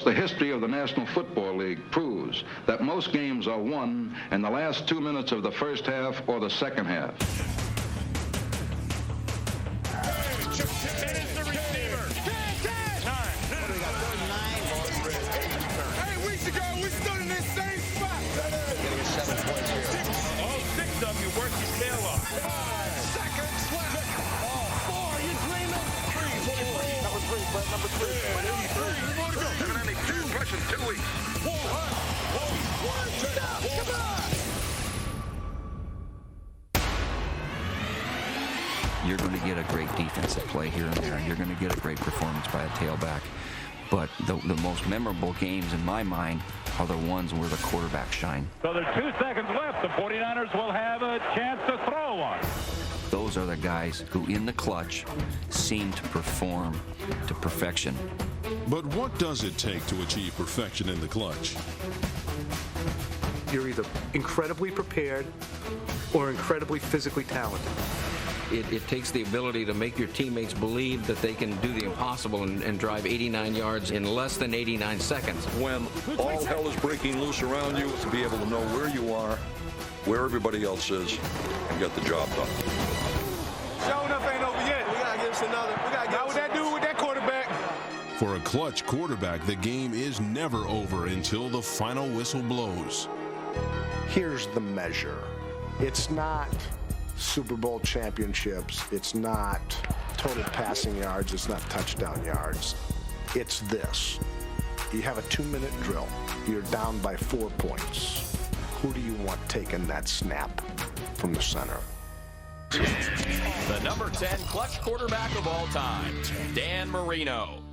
the history of the National Football League proves that most games are won in the last 2 minutes of the first half or the second half. Number 3. Evidently 2 questions, 2 weeks. You're going to get a great defensive play here and there. You're going to get a great performance by a tailback. But the most memorable games in my mind are the ones where the quarterback shine. So there's 2 seconds left. The 49ers will have a chance to throw one. Those are the guys who, in the clutch, seem to perform to perfection. But what does it take to achieve perfection in the clutch? You're either incredibly prepared or incredibly physically talented. It takes the ability to make your teammates believe that they can do the impossible and drive 89 yards in less than 89 seconds. When all hell is breaking loose around you, to be able to know where you are, where everybody else is, and get the job done. Show enough ain't over yet. We gotta get us another. We gotta get. Now what that do with that quarterback? For a clutch quarterback, the game is never over until the final whistle blows. Here's the measure. It's not Super Bowl championships. It's not total passing yards. It's not touchdown yards. It's this. You have a 2-minute drill. You're down by 4 points. Who do you want taking that snap from the center? The number 10 clutch quarterback of all time, Dan Marino.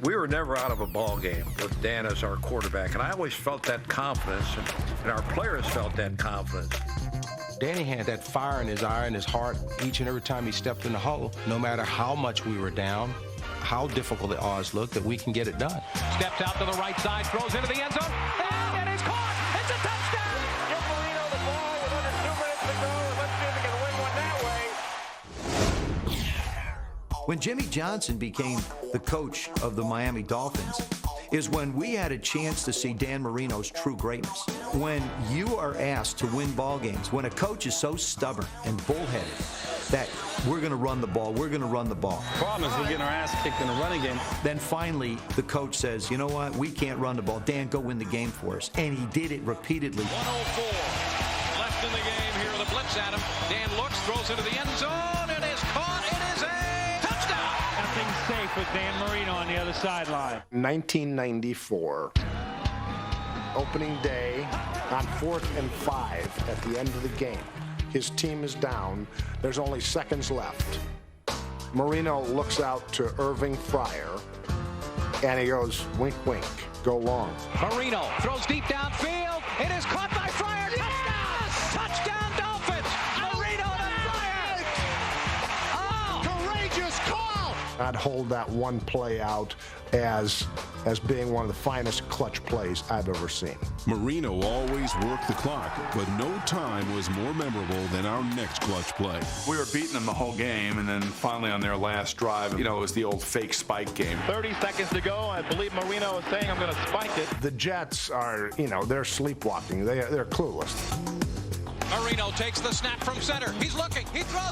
We were never out of a ball game with Dan as our quarterback, and I always felt that confidence, and our players felt that confidence. Danny had that fire in his eye and his heart each and every time he stepped in the huddle, no matter how much we were down, how difficult the odds looked, that we can get it done. Steps out to the right side, throws into the end zone, and it's caught! It's a touchdown! Give Marino the ball with under 2 minutes to go, and let's see if he can win one that way. When Jimmy Johnson became the coach of the Miami Dolphins is when we had a chance to see Dan Marino's true greatness. When you are asked to win ball games, when a coach is so stubborn and bullheaded that we're going to run the ball, we're going to run the ball. Problem is we're getting our ass kicked in the running game. Then finally, the coach says, you know what, we can't run the ball. Dan, go win the game for us. And he did it repeatedly. 1:04 left in the game here. The blitz at him. Dan looks, throws into the end zone. It is caught. It is a touchdown. Nothing safe with Dan Marino on the other sideline. 1994, opening day on 4th and 5 at the end of the game. His team is down. There's only seconds left. Marino looks out to Irving Fryer, and he goes, wink, wink, go long. Marino throws deep downfield. It is caught by Fryer. Touchdown! Touchdown Dolphins! Marino to Fryer! Oh! Courageous call! I'd hold that one play out as being one of the finest clutch plays I've ever seen. Marino always worked the clock, but no time was more memorable than our next clutch play. We were beating them the whole game, and then finally on their last drive, it was the old fake spike game. 30 seconds to go. I believe Marino is saying I'm going to spike it. The Jets are, they're sleepwalking. They're clueless. Marino takes the snap from center. He's looking. He throws.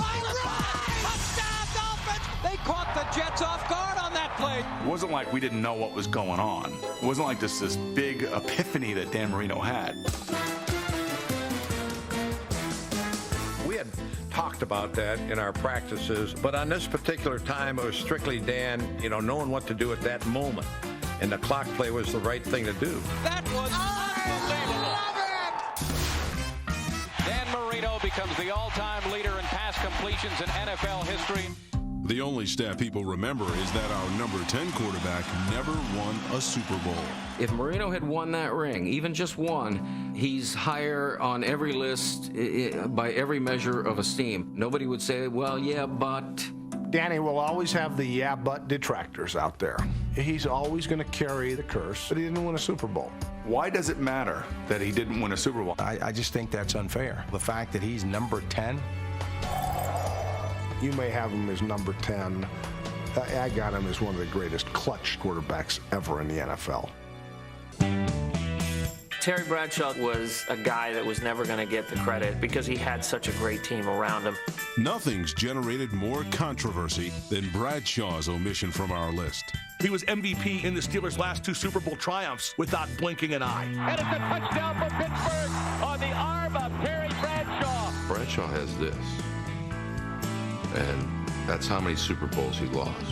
Touchdown Dolphins! They caught the Jets off guard on that play. It wasn't like we didn't know what was going on. It wasn't like this big epiphany that Dan Marino had. We had talked about that in our practices, but on this particular time, it was strictly Dan, knowing what to do at that moment. And the clock play was the right thing to do. That was unbelievable. Dan Marino becomes the all-time leader in pass completions in NFL history. The only stat people remember is that our number 10 quarterback never won a Super Bowl. If Marino had won that ring, even just one, he's higher on every list by every measure of esteem. Nobody would say, well, yeah, but... Danny will always have the yeah, but detractors out there. He's always going to carry the curse, but he didn't win a Super Bowl. Why does it matter that he didn't win a Super Bowl? I just think that's unfair. The fact that he's number 10... You may have him as number 10, I got him as one of the greatest clutch quarterbacks ever in the NFL. Terry Bradshaw was a guy that was never going to get the credit because he had such a great team around him. Nothing's generated more controversy than Bradshaw's omission from our list. He was MVP in the Steelers' last 2 Super Bowl triumphs without blinking an eye. And it's a touchdown for Pittsburgh on the arm of Terry Bradshaw. Bradshaw has this, and that's how many Super Bowls he lost.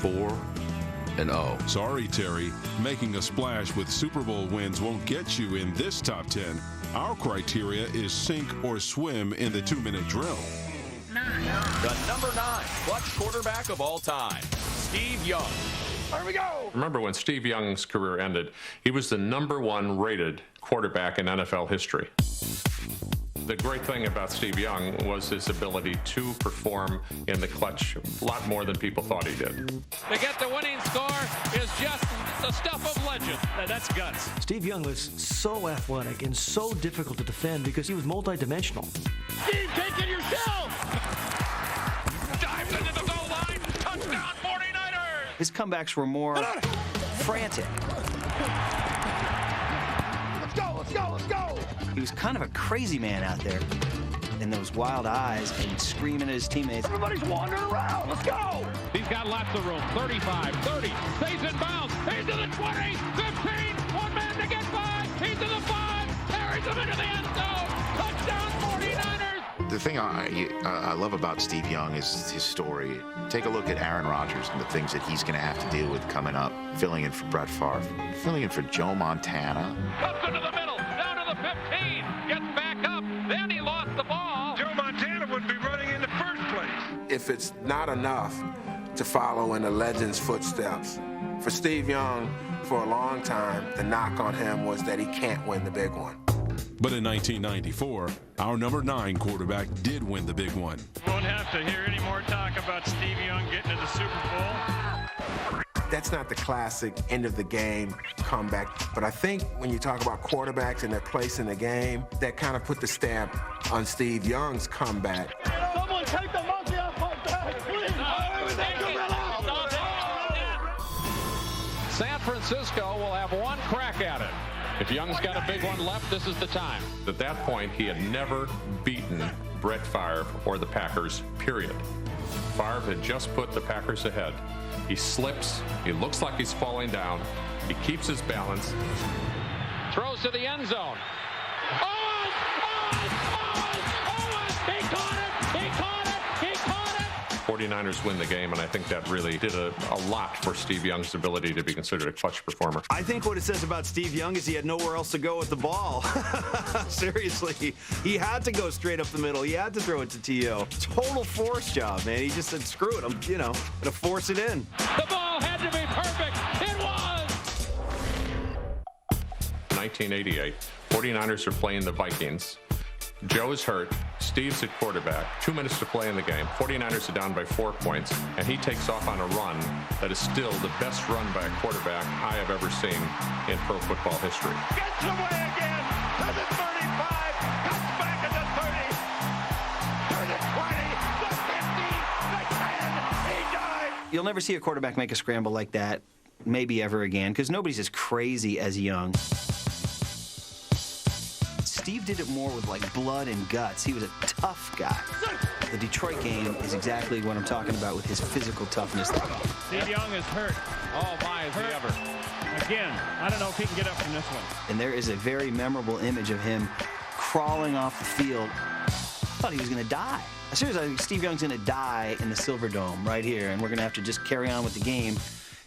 4-0. Sorry, Terry. Making a splash with Super Bowl wins won't get you in this top 10. Our criteria is sink or swim in the 2-minute drill. The number 9 clutch quarterback of all time, Steve Young. Here we go. Remember when Steve Young's career ended, he was the number 1 rated quarterback in NFL history. The great thing about Steve Young was his ability to perform in the clutch a lot more than people thought he did. To get the winning score is just the stuff of legend. That's guts. Steve Young was so athletic and so difficult to defend because he was multidimensional. Steve, take it yourself. Dives into the goal line. Touchdown 49ers. His comebacks were more frantic. Let's go, let's go, let's go. He was kind of a crazy man out there. And those wild eyes and screaming at his teammates. Everybody's wandering around. Let's go. He's got lots of room. 35, 30, stays in bounds. He's to the 20, 15. One man to get by. He's to the 5. Carries him into the end zone. Touchdown 49ers. The thing I love about Steve Young is his story. Take a look at Aaron Rodgers and the things that he's going to have to deal with coming up. Filling in for Brett Favre. Filling in for Joe Montana. Cuts into the middle. Down to the 15. Gets back up. Then he lost the ball. Joe Montana would be running in the first place. If it's not enough to follow in the legend's footsteps, for Steve Young, for a long time, the knock on him was that he can't win the big one. But in 1994, our number 9 quarterback did win the big one. Won't have to hear any more talk about Steve Young getting to the Super Bowl. That's not the classic end of the game comeback. But I think when you talk about quarterbacks and their place in the game, that kind of put the stamp on Steve Young's comeback. Someone take the monkey off my back, please. San Francisco will have one crack at it. If Young's got a big one left, this is the time. At that point, he had never beaten Brett Favre or the Packers, period. Favre had just put the Packers ahead. He slips. He looks like he's falling down. He keeps his balance. Throws to the end zone. Owens! He caught it! He caught it! He caught it! 49ers win the game, and I think that really did a lot for Steve Young's ability to be considered a clutch performer. I think what it says about Steve Young is he had nowhere else to go with the ball. Seriously, he had to go straight up the middle. He had to throw it to T.O. Total force job, man. He just said, screw it, I'm, gonna force it in. The ball had to be perfect. It was! 1988, 49ers are playing the Vikings. Joe is hurt. Steve's at quarterback. 2 minutes to play in the game. 49ers are down by 4 points, and he takes off on a run that is still the best run by a quarterback I have ever seen in pro football history. Gets away again to the 35. Cuts back at the 30. To the 20. The 50. The 10. He dives. You'll never see a quarterback make a scramble like that, maybe ever again, because nobody's as crazy as Young. Steve did it more with like blood and guts. He was a tough guy. The Detroit game is exactly what I'm talking about with his physical toughness. Steve Young is hurt. Oh, my, is he ever. Again, I don't know if he can get up from this one. And there is a very memorable image of him crawling off the field. I thought he was going to die. Seriously, I think Steve Young's going to die in the Silverdome right here, and we're going to have to just carry on with the game.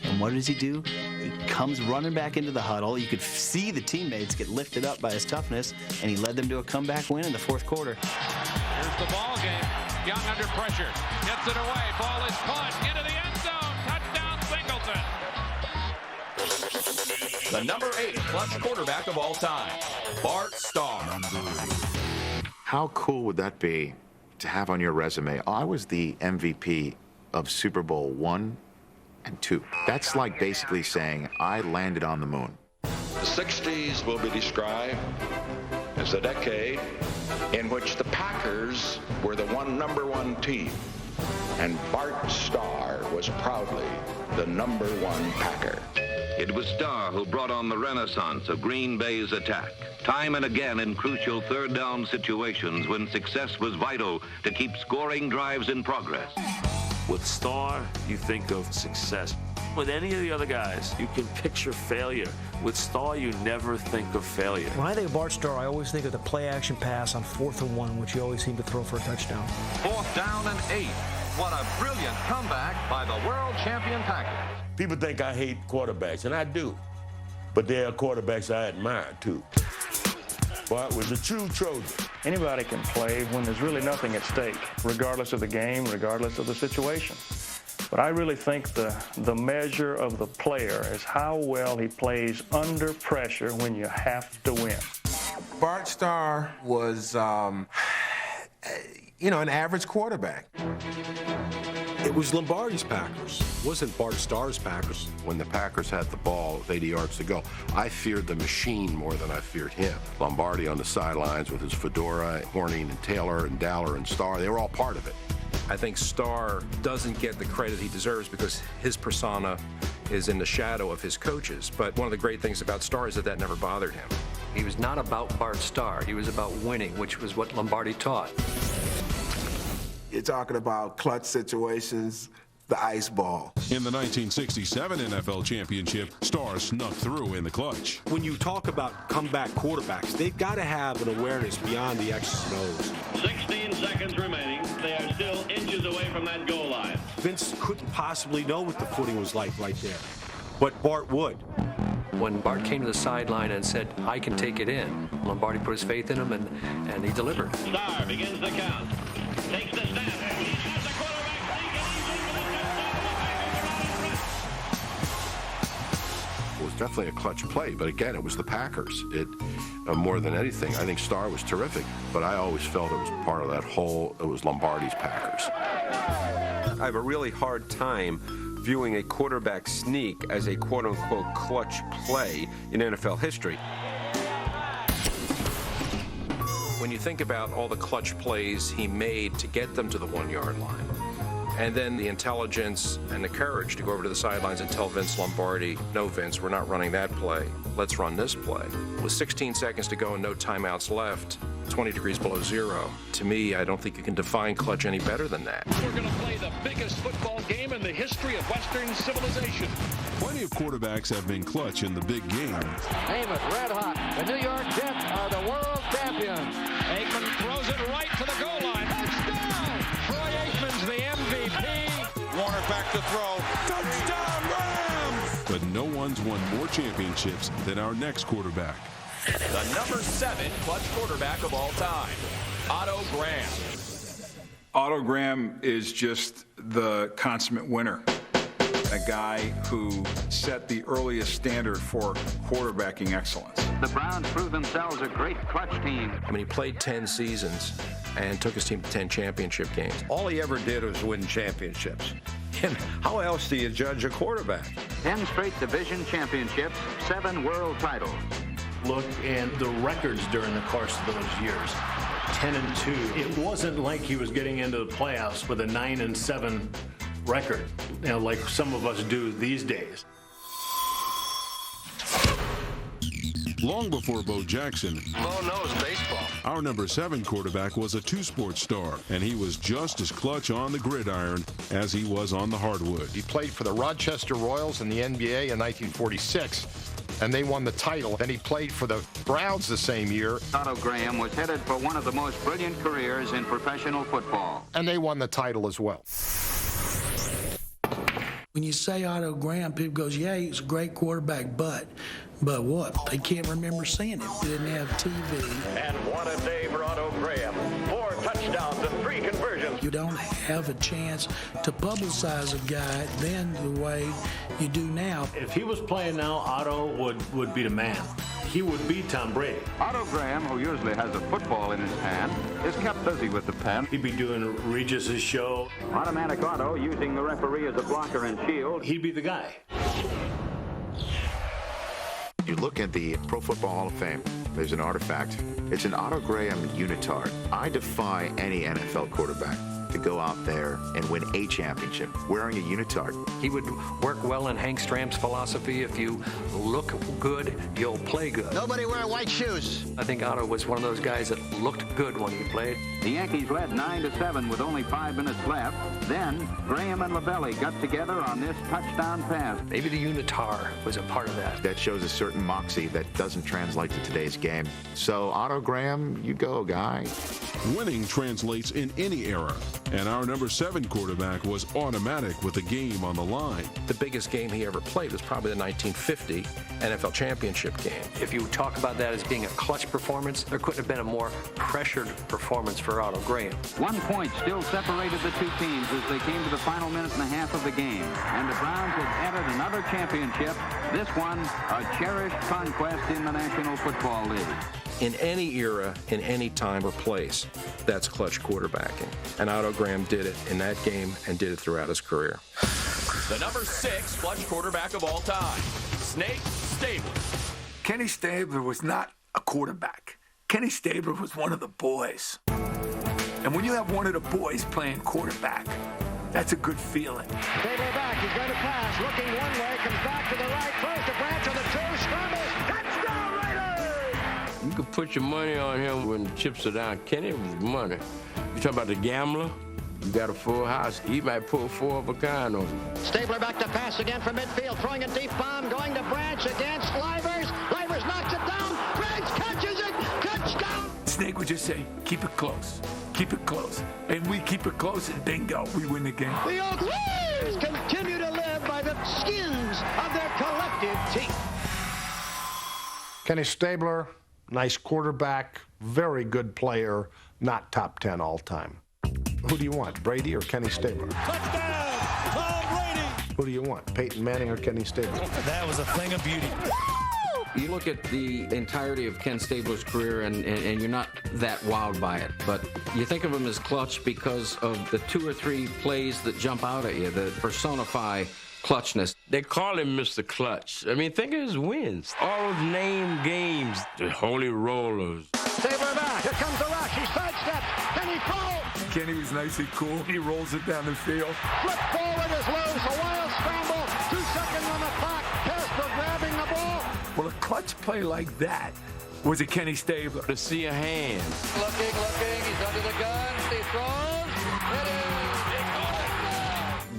And what does he do? He comes running back into the huddle. You could see the teammates get lifted up by his toughness, and he led them to a comeback win in the fourth quarter. Here's the ball game. Young under pressure. Gets it away. Ball is caught into the end zone. Touchdown, Singleton. The number 8 clutch quarterback of all time, Bart Starr. How cool would that be to have on your resume? I was the MVP of Super Bowl 1 and 2. That's like basically saying I landed on the moon. The 60s will be described as a decade in which the Packers were the number one team And Bart Starr was proudly the #1 Packer. It was Starr who brought on the renaissance of Green Bay's attack, time and again in crucial third down situations when success was vital to keep scoring drives in progress. With Starr, you think of success. With any of the other guys, you can picture failure. With Starr, you never think of failure. When I think of Bart Starr, I always think of the play-action pass on 4th and 1, which he always seemed to throw for a touchdown. 4th down and 8. What a brilliant comeback by the world champion Packers. People think I hate quarterbacks, and I do. But there are quarterbacks I admire, too. Bart was a true Trojan. Anybody can play when there's really nothing at stake, regardless of the game, regardless of the situation. But I really think the measure of the player is how well he plays under pressure when you have to win. Bart Starr was, an average quarterback. It was Lombardi's Packers. It wasn't Bart Starr's Packers. When the Packers had the ball with 80 yards to go, I feared the machine more than I feared him. Lombardi on the sidelines with his fedora, Horning and Taylor and Dowler and Starr, they were all part of it. I think Starr doesn't get the credit he deserves because his persona is in the shadow of his coaches. But one of the great things about Starr is that never bothered him. He was not about Bart Starr. He was about winning, which was what Lombardi taught. You're talking about clutch situations, the ice ball. In the 1967 NFL Championship, Starr snuck through in the clutch. When you talk about comeback quarterbacks, they've got to have an awareness beyond the X's and O's. 16 seconds remaining. They are still inches away from that goal line. Vince couldn't possibly know what the footing was like right there, but Bart would. When Bart came to the sideline and said, "I can take it in," Lombardi put his faith in him, and he delivered. Starr begins the count. Takes the snap. He's got the quarterback It was definitely a clutch play, but again, it was the Packers. More than anything, I think Starr was terrific, but I always felt it was part of that whole, it was Lombardi's Packers. I have a really hard time viewing a quarterback sneak as a quote-unquote clutch play in NFL history. When you think about all the clutch plays he made to get them to the 1-yard line, and then the intelligence and the courage to go over to the sidelines and tell Vince Lombardi, "No, Vince, we're not running that play. Let's run this play." With 16 seconds to go and no timeouts left, 20 degrees below zero, to me, I don't think you can define clutch any better than that. We're going to play the biggest football game in the history of Western civilization. Plenty of quarterbacks have been clutch in the big game. Amos red hot. The New York Jets are the world champions. Aikman throws it right to the goal line. Touchdown! Troy Aikman's the MVP. Warner back to throw. Touchdown, Rams! But no one's won more championships than our next quarterback. The #7 clutch quarterback of all time, Otto Graham. Otto Graham is just the consummate winner. A guy who set the earliest standard for quarterbacking excellence. The Browns proved themselves a great clutch team. I mean, he played 10 seasons and took his team to 10 championship games. All he ever did was win championships. And how else do you judge a quarterback? 10 straight division championships, 7 world titles. Look at the records during the course of those years. 10-2. It wasn't like he was getting into the playoffs with a 9-7 record, like some of us do these days. Long before Bo Jackson, Bo knows baseball. our #7 quarterback was a two-sport star, and he was just as clutch on the gridiron as he was on the hardwood. He played for the Rochester Royals in the NBA in 1946, and they won the title. Then he played for the Browns the same year. Otto Graham was headed for one of the most brilliant careers in professional football. And they won the title as well. When you say Otto Graham, people goes, yeah, he was a great quarterback, but what? They can't remember seeing him. They didn't have TV. And what a day for Otto Graham. 4 touchdowns and 3 conversions. You don't have a chance to publicize a guy then the way you do now. If he was playing now, Otto would be the man. He would be Tom Brady. Otto Graham, who usually has a football in his hand, is kept busy with the pen. He'd be doing Regis's show. Automatic Otto using the referee as a blocker and shield. He'd be the guy. You look at the Pro Football Hall of Fame, there's an artifact. It's an Otto Graham unitard. I defy any NFL quarterback to go out there and win a championship wearing a unitard. He would work well in Hank Stram's philosophy. If you look good, you'll play good. Nobody wear white shoes. I think Otto was one of those guys that looked good when he played. The Yankees led 9-7 with only 5 minutes left. Then Graham and Lavelli got together on this touchdown pass. Maybe the unitar was a part of that. That shows a certain moxie that doesn't translate to today's game. So, Otto Graham, you go, guy. Winning translates in any era, and our number 7 quarterback was automatic with the game on the line. The biggest game he ever played was probably the 1950 NFL Championship game. If you talk about that as being a clutch performance, there couldn't have been a more pressured performance for Otto Graham. 1 point still separated the two teams as they came to the final minute and a half of the game. And the Browns had entered another championship, this one a cherished conquest in the National Football League. In any era, in any time or place, that's clutch quarterbacking. And Otto Graham did it in that game and did it throughout his career. The number 6 clutch quarterback of all time, Snake Stabler. Kenny Stabler was not a quarterback. Kenny Stabler was one of the boys. And when you have one of the boys playing quarterback, that's a good feeling. Stabler back, he's going to pass, looking one way, comes back to the right, throws to Branch on the 2, scrambles, touchdown Raiders! You could put your money on him when the chips are down. Kenny was money. You talking about the gambler? You got a full house. He might pull 4 of a kind on you. Stabler back to pass again from midfield, throwing a deep bomb, going to Branch against Livers. Livers knocks it down. Branch catches it. Touchdown! Snake would just say, keep it close. Keep it close. And we keep it close, and bingo, we win the game. The Oaklanders continue to live by the skins of their collective teeth. Kenny Stabler, nice quarterback, very good player, not top 10 all time. Who do you want, Brady or Kenny Stabler? Touchdown, Tom Brady! Who do you want, Peyton Manning or Kenny Stabler? That was a thing of beauty. You look at the entirety of Ken Stabler's career, and you're not that wowed by it. But you think of him as clutch because of the 2 or 3 plays that jump out at you, that personify clutchness. They call him Mr. Clutch. I mean, think of his wins. All those name games, the Holy Rollers. Stabler back, here comes the rush, he sidesteps, and he falls. Kenny was nice and cool. He rolls it down the field. Flip forward is loose, a wild scramble, 2 seconds on the clock, pass for grabbing the ball. Well, a clutch play like that was a Kenny Stabler. To see a hand. Looking, he's under the gun, he throws,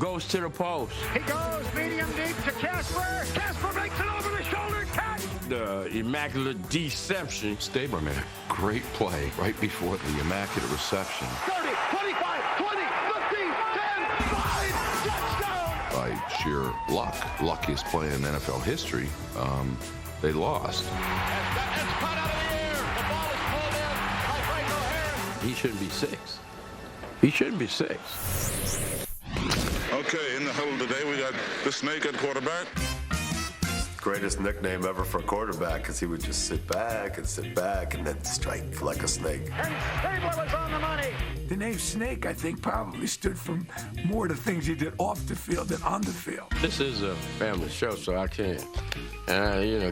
Goes to the post. He goes medium deep to Casper. Casper makes it over the shoulder, catch. The immaculate deception. Stabler made a great play right before the immaculate reception. 30, 25, 20, 15, 10, 5, touchdown. By sheer luck, luckiest play in NFL history, they lost. It's caught out of the air. The ball is pulled in by Franco Harris. He shouldn't be 6. He shouldn't be 6. Okay, in the huddle today, we got the Snake at quarterback. Greatest nickname ever for a quarterback, because he would just sit back and then strike like a snake. And Stabler was on the money. The name Snake, I think, probably stood for more of the things he did off the field than on the field. This is a family show, so I can't.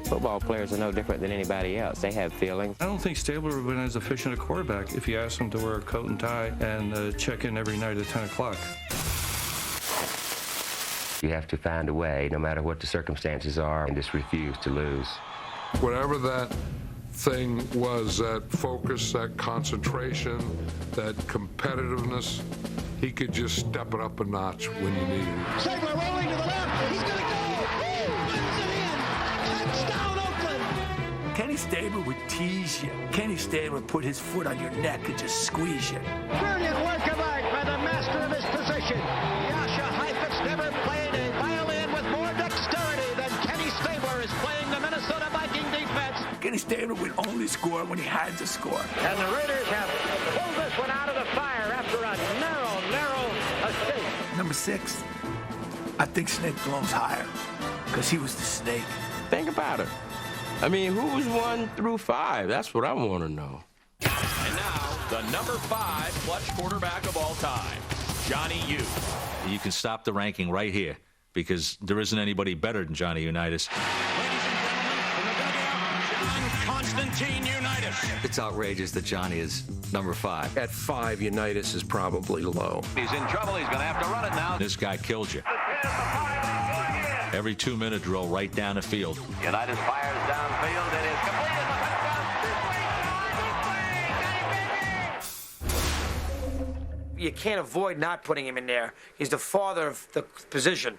Football players are no different than anybody else. They have feelings. I don't think Stabler would have been as efficient a quarterback if you asked him to wear a coat and tie and check in every night at 10 o'clock. You have to find a way, no matter what the circumstances are, and just refuse to lose. Whatever that thing was, that focus, that concentration, that competitiveness, he could just step it up a notch when you needed it. Stabler rolling to the left. He's going to go. Runs it in. Touchdown, Oakland. Kenny Stabler would tease you. Kenny Stabler would put his foot on your neck and just squeeze you. Brilliant work of art by the master of his position. Yasha Heifetz never played a violin with more dexterity than Kenny Stabler is playing the Minnesota Viking defense. Kenny Stabler would only score when he had to score. And the Raiders have pulled this one out of the fire after a narrow escape. Number 6, I think Snake belongs higher because he was the Snake. Think about it. I mean, who was 1 through 5? That's what I want to know. And now, the number 5 clutch quarterback of all time, Johnny U. You can stop the ranking right here because there isn't anybody better than Johnny Unitas. Ladies and gentlemen, from the dugout, Constantine Unitas. It's outrageous that Johnny is number 5. At 5, Unitas is probably low. He's in trouble. He's going to have to run it now. This guy killed you. Every 2-minute drill right down the field. Unitas fires downfield. It is completed. You can't avoid not putting him in there. He's the father of the position.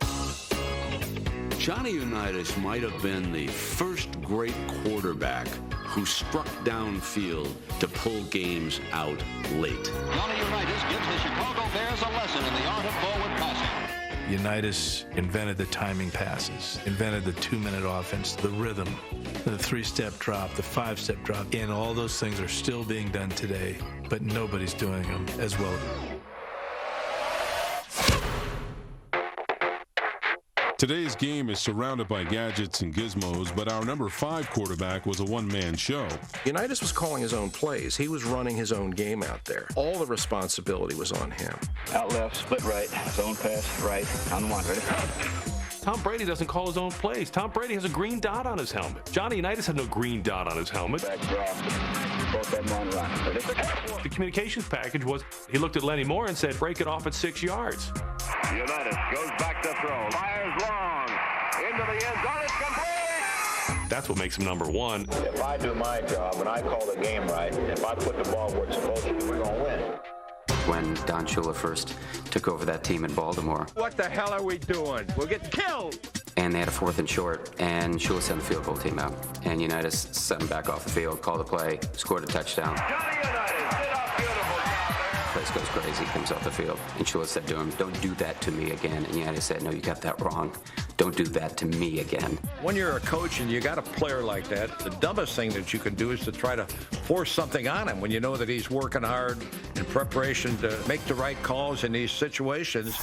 Johnny Unitas might have been the first great quarterback who struck downfield to pull games out late. Johnny Unitas gives the Chicago Bears a lesson in the art of forward passing. Unitas invented the timing passes, invented the 2-minute offense, the rhythm, the 3-step drop, the 5-step drop, and all those things are still being done today, but nobody's doing them as well. Today's game is surrounded by gadgets and gizmos, but our number 5 quarterback was a one-man show. Unitas was calling his own plays. He was running his own game out there. All the responsibility was on him. Out left, split right, zone pass right, on one, ready? Tom Brady doesn't call his own plays. Tom Brady has a green dot on his helmet. Johnny Unitas had no green dot on his helmet. Back draw, both of them on run, ready? The communications package was, he looked at Lenny Moore and said, break it off at 6 yards. Unitas goes back to throw. Fires long. Into the end zone. It's complete. That's what makes him number 1. If I do my job and I call the game right, if I put the ball where it's supposed to be, we're going to win. When Don Shula first took over that team in Baltimore. What the hell are we doing? We'll get killed. And they had a 4th and short, and Shula sent the field goal team out. And Unitas sent them back off the field, called the play, scored a touchdown. Johnny Unitas did a beautiful job there. Place goes crazy, comes off the field. And Shula said to him, don't do that to me again. And Unitas said, no, you got that wrong. Don't do that to me again. When you're a coach and you got a player like that, the dumbest thing that you can do is to try to force something on him when you know that he's working hard in preparation to make the right calls in these situations.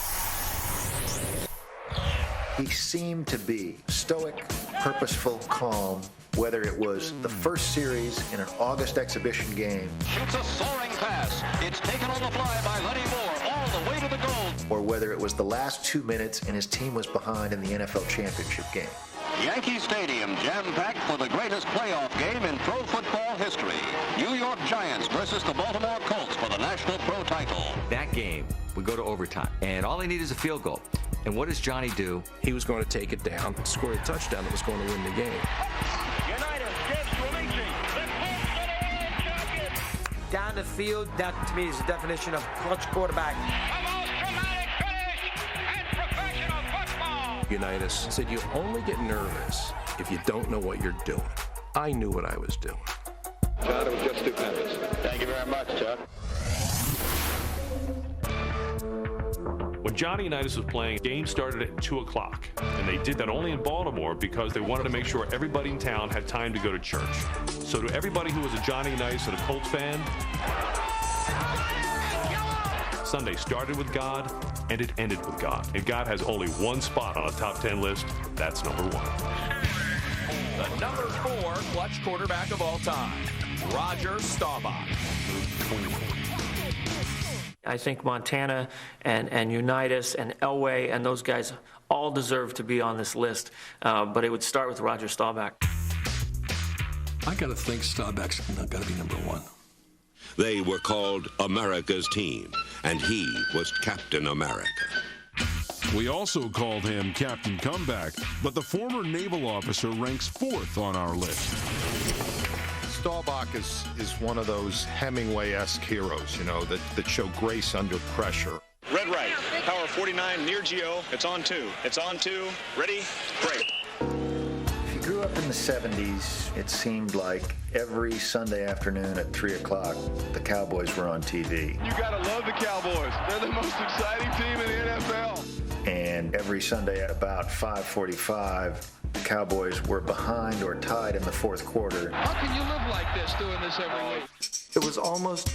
He seemed to be stoic, purposeful, calm, whether it was the first series in an August exhibition game. Shoots a soaring pass. It's taken on the fly by Lenny Moore all the way to the goal. Or whether it was the last 2 minutes and his team was behind in the NFL championship game. Yankee Stadium jam-packed for the greatest playoff game in pro football history. New York Giants versus the Baltimore Colts for the National Pro title. That game would go to overtime, and all they need is a field goal. And what does Johnny do? He was going to take it down, score a touchdown that was going to win the game. Unitas gives Luigi. The Colts are the world champions. Down the field, that to me is the definition of clutch quarterback. Unitas said, you only get nervous if you don't know what you're doing. I knew what I was doing. John, it was just stupendous. Thank you very much, Chuck. When Johnny Unitas was playing, games started at 2 o'clock. And they did that only in Baltimore because they wanted to make sure everybody in town had time to go to church. So to everybody who was a Johnny Unitas and a Colts fan, Sunday started with God, and it ended with God. And God has only one spot on a top 10 list. That's number 1. The number 4 clutch quarterback of all time, Roger Staubach. I think Montana and Unitas and Elway and those guys all deserve to be on this list, but it would start with Roger Staubach. I got to think Staubach's got to be number 1. They were called America's team, and he was Captain America. We also called him Captain Comeback, but the former naval officer ranks 4th on our list. Staubach is one of those Hemingway-esque heroes, you know, that show grace under pressure. Red right, power 49 near Geo. It's on 2. It's on 2. Ready? Break. If you grew up in the 70s, it seemed like every Sunday afternoon at 3 o'clock, the Cowboys were on TV. You gotta love the Cowboys. They're the most exciting team in the NFL. And every Sunday at about 5:45, the Cowboys were behind or tied in the 4th quarter. How can you live like this, doing this every week? It was almost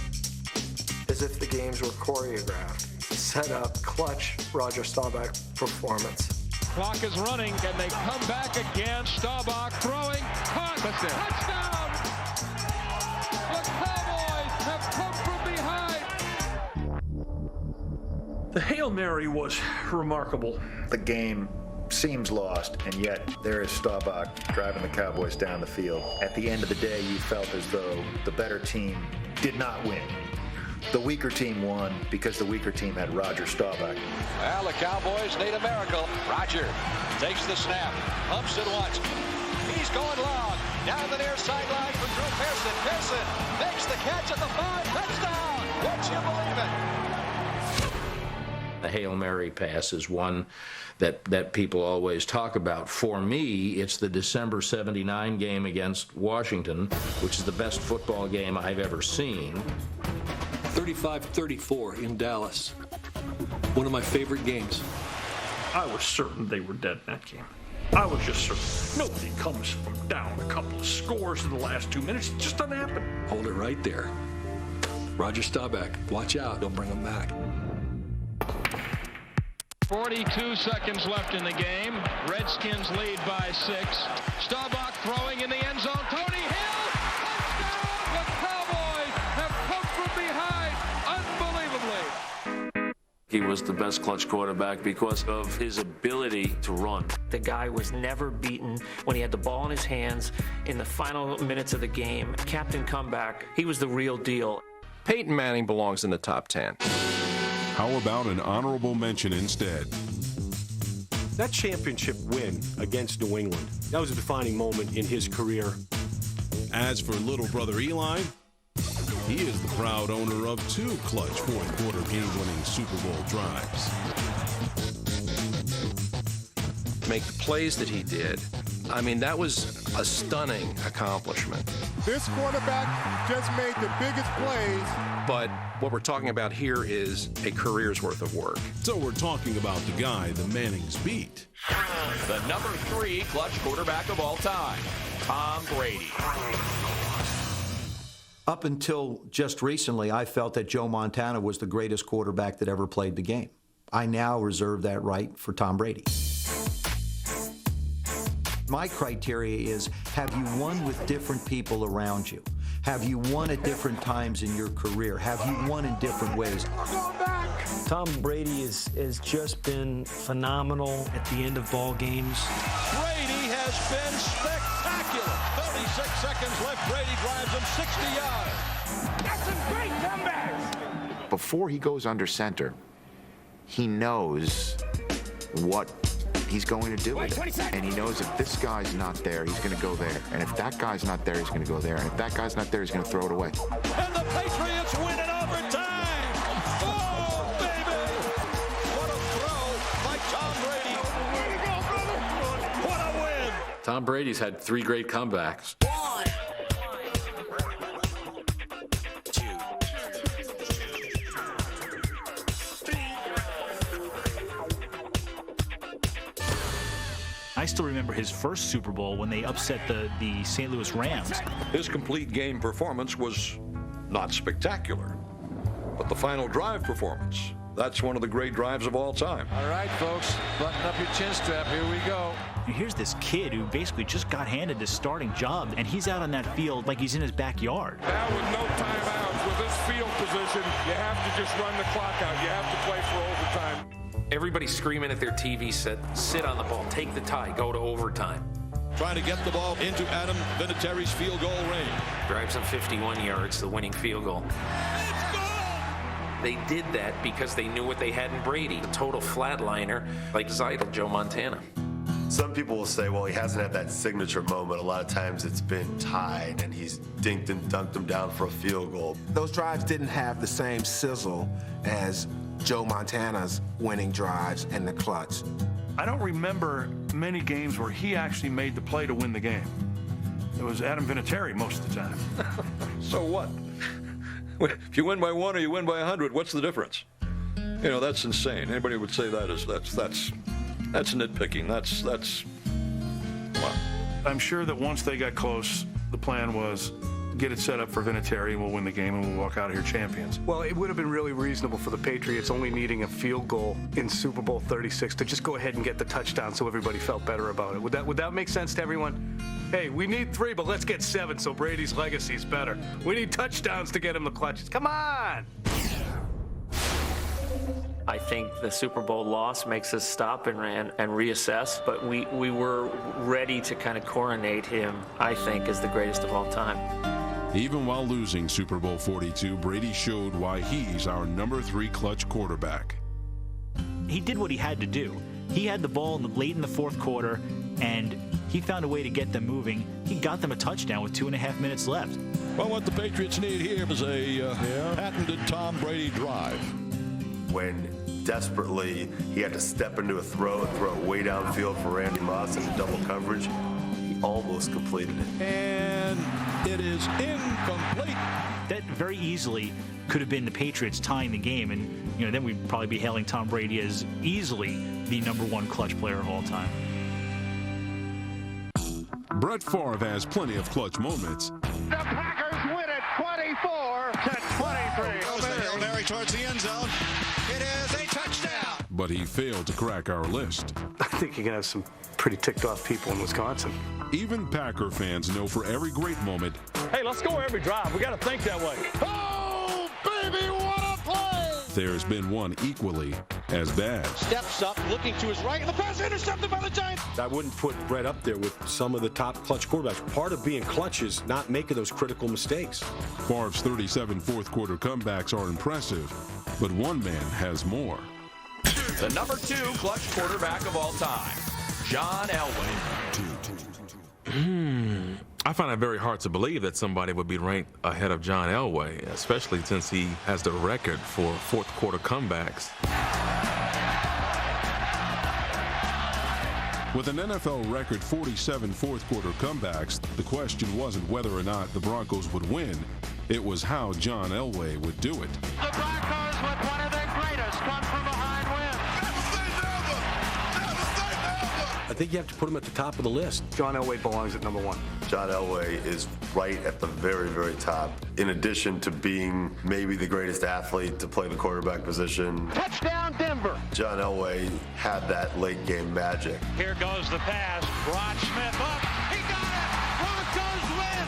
as if the games were choreographed. Set up, clutch, Roger Staubach performance. Clock is running, and they come back again. Staubach throwing, caught, touchdown! The Cowboys have come from behind. The Hail Mary was remarkable. The game seems lost, and yet there is Staubach driving the Cowboys down the field. At the end of the day, you felt as though the better team did not win. The weaker team won because the weaker team had Roger Staubach. Well, the Cowboys need a miracle. Roger takes the snap, pumps it once. He's going long. Down the near sideline for Drew Pearson. Pearson makes the catch at the 5. Touchdown! Would you believe it? The Hail Mary pass is one that people always talk about. For me, it's the December '79 game against Washington, which is the best football game I've ever seen. 35-34 in Dallas. One of my favorite games. I was certain they were dead in that game. I was just certain. Nobody comes from down a couple of scores in the last 2 minutes. It just doesn't happen. Hold it right there. Roger Staubach, watch out. Don't bring him back. 42 seconds left in the game. Redskins lead by 6. Staubach throwing in the end zone. Tony Hill! Touchdown! The Cowboys have come from behind unbelievably. He was the best clutch quarterback because of his ability to run. The guy was never beaten when he had the ball in his hands in the final minutes of the game. Captain Comeback, he was the real deal. Peyton Manning belongs in the top 10. How about an honorable mention instead? That championship win against New England, that was a defining moment in his career. As for little brother Eli, he is the proud owner of 2 clutch fourth-quarter game-winning Super Bowl drives. Make the plays that he did, I mean, that was a stunning accomplishment. This quarterback just made the biggest plays. But what we're talking about here is a career's worth of work. So we're talking about the guy the Mannings beat. The number 3 clutch quarterback of all time, Tom Brady. Up until just recently, I felt that Joe Montana was the greatest quarterback that ever played the game. I now reserve that right for Tom Brady. My criteria is, have you won with different people around you? Have you won at different times in your career? Have you won in different ways? Tom Brady has just been phenomenal at the end of ball games. Brady has been spectacular. 36 seconds left. Brady drives him 60 yards. That's some great comebacks. Before he goes under center, he knows what he's going to do with it. And he knows if this guy's not there, he's going to go there. And if that guy's not there, he's going to go there. And if that guy's not there, he's going to throw it away. And the Patriots win in overtime. Oh, baby. What a throw by Tom Brady. Way to go, brother. What a win. Tom Brady's had 3 great comebacks. I still remember his first Super Bowl when they upset the St. Louis Rams. His complete game performance was not spectacular, but the final drive performance, that's one of the great drives of all time. All right, folks, button up your chin strap. Here we go. And here's this kid who basically just got handed this starting job, and he's out on that field like he's in his backyard. Now with no timeouts, with this field position, you have to just run the clock out. You have to play for overtime. Everybody's screaming at their TV set, sit on the ball, take the tie, go to overtime. Trying to get the ball into Adam Vinatieri's field goal range. Drives him 51 yards, the winning field goal. They did that because they knew what they had in Brady, a total flatliner like his idol, Joe Montana. Some people will say, well, he hasn't had that signature moment. A lot of times it's been tied, and he's dinked and dunked him down for a field goal. Those drives didn't have the same sizzle as Joe Montana's winning drives in the clutch. I don't remember many games where he actually made the play to win the game. It was Adam Vinatieri most of the time. So what? If you win by 1 or you win by 100, what's the difference? You know, that's insane. Anybody would say that is that's nitpicking. That's wow. I'm sure that once they got close, the plan was get it set up for Vinatieri, and we'll win the game, and we'll walk out of here champions. Well, it would have been really reasonable for the Patriots, only needing a field goal in Super Bowl 36, to just go ahead and get the touchdown so everybody felt better about it. Would that make sense to everyone? Hey, we need 3, but let's get 7 so Brady's legacy's better. We need touchdowns to get him the clutches. Come on! I think the Super Bowl loss makes us stop and reassess, but we were ready to kind of coronate him, I think, as the greatest of all time. Even while losing Super Bowl 42, Brady showed why he's our number 3 clutch quarterback. He did what he had to do. He had the ball late in the fourth quarter, and he found a way to get them moving. He got them a touchdown with 2.5 minutes left. Well, what the Patriots need here is a patented Tom Brady drive. When desperately he had to step into a throw it way downfield for Randy Moss in double coverage, he almost completed it. And it is incomplete. That very easily could have been the Patriots tying the game, and then we'd probably be hailing Tom Brady as easily the number 1 clutch player of all time. Brett Favre has plenty of clutch moments. The Packers win it 24-23. Goes the Hail Mary towards the end zone. It is a touchdown. But he failed to crack our list. I think you're going to have some pretty ticked off people in Wisconsin. Even Packer fans know for every great moment, Hey, let's go every drive. We got to think that way. Oh, baby, what a play! there's been one equally as bad. Steps up, looking to his right, and the pass intercepted by the Giants. I wouldn't put Brett up there with some of the top clutch quarterbacks. Part of being clutch is not making those critical mistakes. Favre's 37 fourth-quarter comebacks are impressive, but one man has more. The number 2 clutch quarterback of all time, John Elway. I find it very hard to believe that somebody would be ranked ahead of John Elway, especially since he has the record for fourth-quarter comebacks. With an NFL record 47 fourth-quarter comebacks, the question wasn't whether or not the Broncos would win. It was how John Elway would do it. The Broncos with one of their greatest come-from-behind wins. I think you have to put him at the top of the list. John Elway belongs at number 1. John Elway is right at the very, very top. In addition to being maybe the greatest athlete to play the quarterback position, Touchdown, Denver. John Elway had that late game magic. Here goes the pass. Rod Smith up. He got it. Broncos win.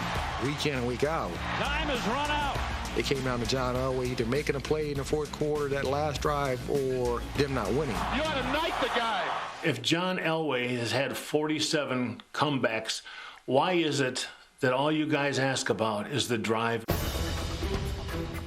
Week in and week out. Time has run out. It came down to John Elway either making a play in the fourth quarter, that last drive, or them not winning. You ought to knife the guy. If John Elway has had 47 comebacks, why is it that all you guys ask about is the drive?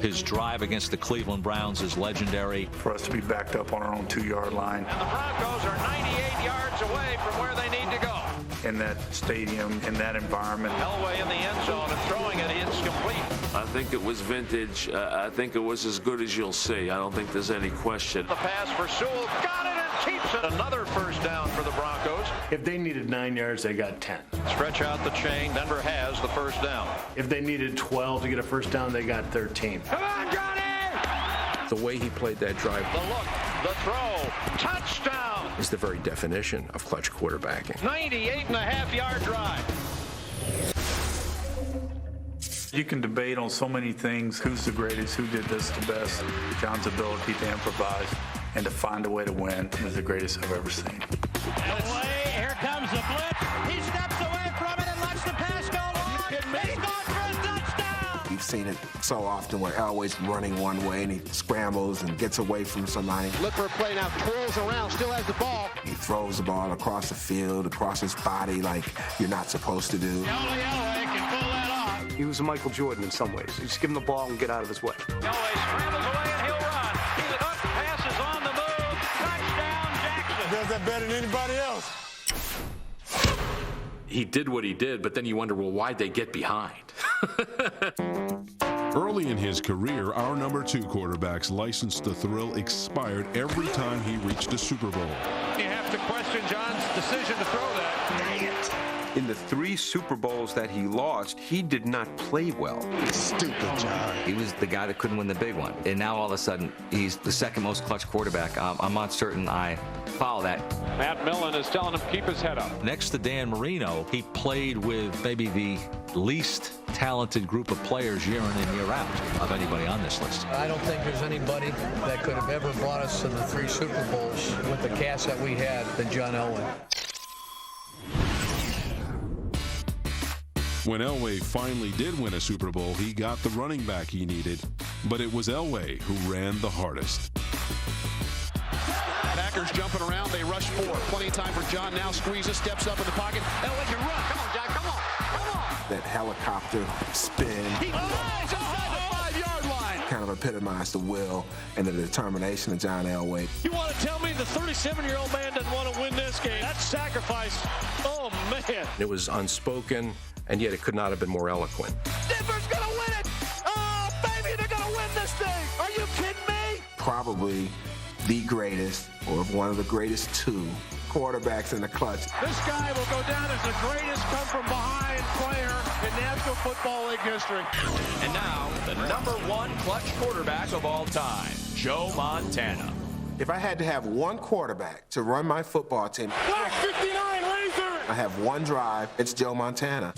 His drive against the Cleveland Browns is legendary. For us to be backed up on our own 2-yard line. And the Broncos are 98 yards away from where they need to go. In that stadium, in that environment. Elway in the end zone and throwing it, it's complete. I think it was vintage. I think it was as good as you'll see. I don't think there's any question. The pass for Sewell. Got it and keeps it. Another first down for the Broncos. If they needed 9 yards, they got 10. Stretch out the chain. Denver has the first down. If they needed 12 to get a first down, they got 13. Come on, Johnny! The way he played that drive. The look, the throw, touchdown! Is the very definition of clutch quarterbacking. 98.5-yard drive. You can debate on so many things. Who's the greatest? Who did this the best? John's ability to improvise and to find a way to win is the greatest I've ever seen. Elway, here comes the blitz. He steps away from it and lets the pass go long. He's going for a touchdown. You've seen it so often where Elway's running one way and he scrambles and gets away from somebody. Look for a play now. Twirls around, still has the ball. He throws the ball across the field, across his body like you're not supposed to do. Elway can pull that off. He was a Michael Jordan in some ways. You just give him the ball and get out of his way. Elway scrambles away and he'll run. He's up, passes on the move. Touchdown, Jackson. Does that better than anybody else. He did what he did, but then you wonder, well, why'd they get behind? Early in his career, our number 2 quarterback's license to thrill expired every time he reached a Super Bowl. You have to question John's decision to throw that. Dang it. In the 3 Super Bowls that he lost, he did not play well. Stupid, John. He was the guy that couldn't win the big one. And now all of a sudden, he's the second most clutch quarterback. I'm not certain I follow that. Matt Millen is telling him keep his head up. Next to Dan Marino, he played with maybe the least talented group of players year in and year out of anybody on this list. I don't think there's anybody that could have ever brought us to the 3 Super Bowls with the cast that we had than John Elway. When Elway finally did win a Super Bowl, he got the running back he needed, but it was Elway who ran the hardest. Packers jumping around. They rush 4. Plenty of time for John. Now squeezes, steps up in the pocket. Elway can run. Come on, John. Come on. That helicopter spin. He flies inside the 5-yard line. Kind of epitomized the will and the determination of John Elway. You want to tell me the 37-year-old man doesn't want to win this game? That's sacrifice. Oh, man. It was unspoken, and yet it could not have been more eloquent. Denver's going to win it. Oh, baby, they're going to win this thing. Are you kidding me? Probably the greatest, or one of the greatest 2 quarterbacks in the clutch. This guy will go down as the greatest come-from-behind player in National Football League history. And now, the #1 clutch quarterback of all time, Joe Montana. If I had to have one quarterback to run my football team, Black 59 Laser! I have one drive. It's Joe Montana.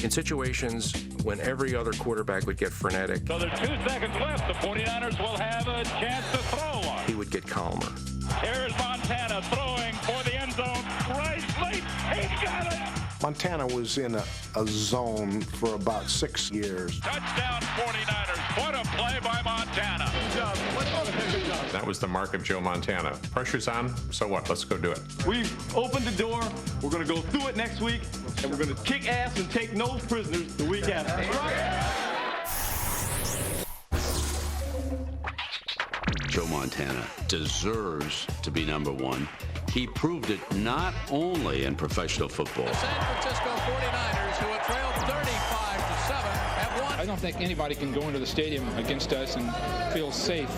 In situations when every other quarterback would get frenetic, So there's 2 seconds left. The 49ers will have a chance to throw one. he would get calmer. Here's Montana throwing for the end zone. Right, late. He got it. Montana was in a zone for about 6 years. Touchdown 49ers. What a play by Montana. Good job. Good job. That was the mark of Joe Montana. Pressure's on, so what? Let's go do it. We've opened the door. We're going to go through it next week, and we're going to kick ass and take no prisoners the week after. Joe Montana deserves to be #1. He proved it not only in professional football. The San Francisco 49ers, who have trailed 35-7, have won. I don't think anybody can go into the stadium against us and feel safe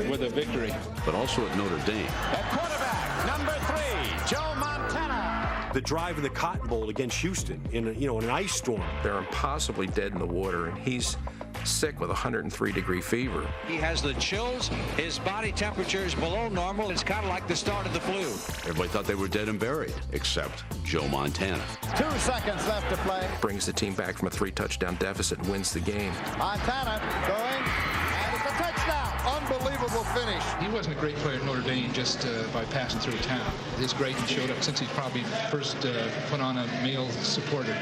with a victory. But also at Notre Dame. At quarterback, number 3, Joe Montana. The drive in the Cotton Bowl against Houston in an ice storm. They're impossibly dead in the water, and he's sick with 103-degree fever. He has the chills. His body temperature is below normal. It's kind of like the start of the flu. Everybody thought they were dead and buried, except Joe Montana. 2 seconds left to play. Brings the team back from a 3-touchdown deficit and wins the game. Montana going, and it's a touchdown. Unbelievable finish. He wasn't a great player at Notre Dame just by passing through town. His greatness showed up since he probably first put on a male supporter.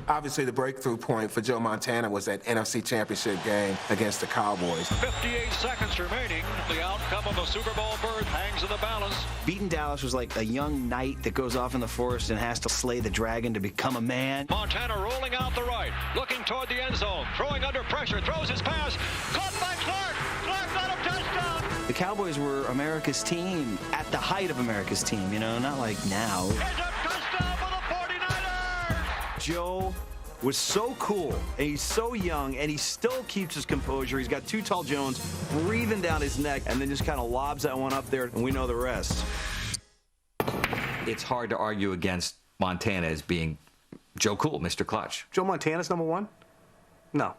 Obviously, the breakthrough point for Joe Montana was that NFC Championship game against the Cowboys. 58 seconds remaining. The outcome of a Super Bowl berth hangs in the balance. Beating Dallas was like a young knight that goes off in the forest and has to slay the dragon to become a man. Montana rolling out the right, looking toward the end zone, throwing under pressure, throws his pass, caught by Clark. Clark got a touchdown. The Cowboys were America's team at the height of America's team, not like now. It's a touchdown for the 49ers. Joe was so cool, and he's so young, and he still keeps his composure. He's got Too Tall Jones breathing down his neck, and then just kind of lobs that one up there, and we know the rest. It's hard to argue against Montana as being Joe Cool, Mr. Clutch. Joe Montana's #1? No.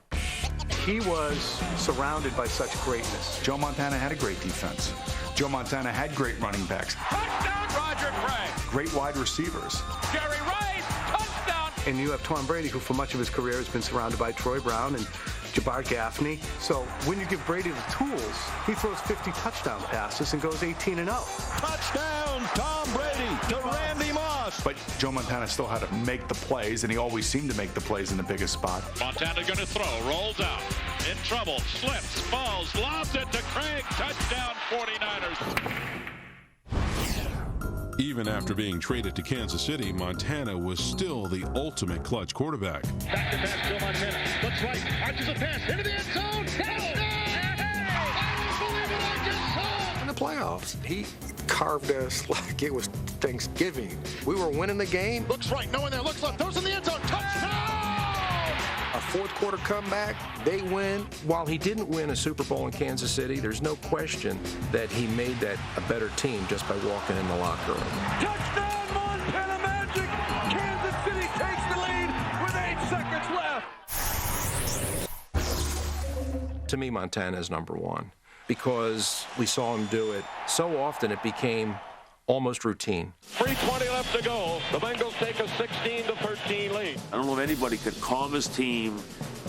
He was surrounded by such greatness. Joe Montana had a great defense. Joe Montana had great running backs. Touchdown, Roger Craig. Great wide receivers. Jerry Rice, touchdown. And you have Tom Brady, who for much of his career has been surrounded by Troy Brown and Jabbar Gaffney. So when you give Brady the tools, he throws 50 touchdown passes and goes 18-0. Touchdown, Tom Brady to Randy Moss. But Joe Montana still had to make the plays, and he always seemed to make the plays in the biggest spot. Montana going to throw, rolls out, in trouble, slips, falls, lobs it to Craig. Touchdown, 49ers. Even after being traded to Kansas City, Montana was still the ultimate clutch quarterback. Back to pass, Joe Montana. Looks right, arches a pass, into the end zone. In the playoffs, he carved us like it was Thanksgiving. We were winning the game. Looks right, no one there, looks left, throws in the end zone. Touchdown! A fourth quarter comeback, they win. While he didn't win a Super Bowl in Kansas City, there's no question that he made that a better team just by walking in the locker room. Touchdown, Montana Magic! Kansas City takes the lead with 8 seconds left. To me, Montana is #1 because we saw him do it so often it became almost routine. 3:20 left to go. The Bengals take a 16-13 lead. I don't know if anybody could calm his team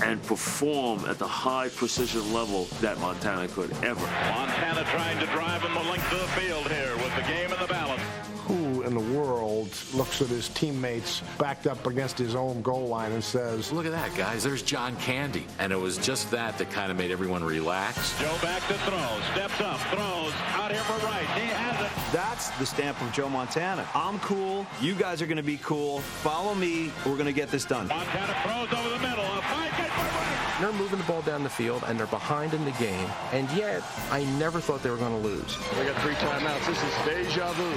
and perform at the high precision level that Montana could ever. Montana trying to drive him the length of the field here with the game in the balance. Who in in the world looks at his teammates backed up against his own goal line and says, look at that, guys. There's John Candy. And it was just that kind of made everyone relax. Joe back to throw. Steps up. Throws. Out here for right. He has it. That's the stamp of Joe Montana. I'm cool. You guys are going to be cool. Follow me. We're going to get this done. Montana throws over the middle. A fight gets for right. They're moving the ball down the field, and they're behind in the game. And yet, I never thought they were going to lose. They got 3 timeouts. This is deja vu.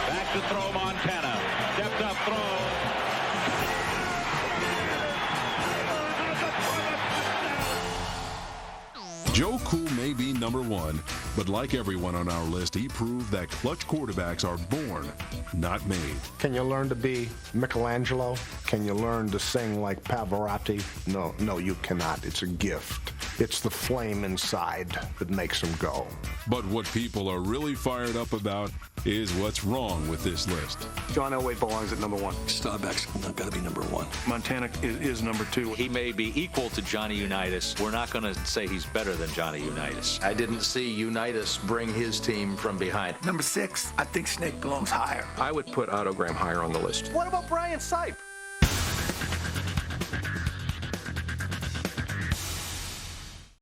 Back to throw Montana. Steps up, throw. Joe Cool may be number 1, but like everyone on our list, he proved that clutch quarterbacks are born, not made. Can you learn to be Michelangelo? Can you learn to sing like Pavarotti? No, you cannot. It's a gift. It's the flame inside that makes them go. But what people are really fired up about is what's wrong with this list. John Elway belongs at number 1. Staubach's not got to be number 1. Montana is number 2. He may be equal to Johnny Unitas. We're not going to say he's better than Johnny Unitas. I didn't see Unitas bring his team from behind. Number 6, I think Snake belongs higher. I would put Otto Graham higher on the list. What about Brian Sipe?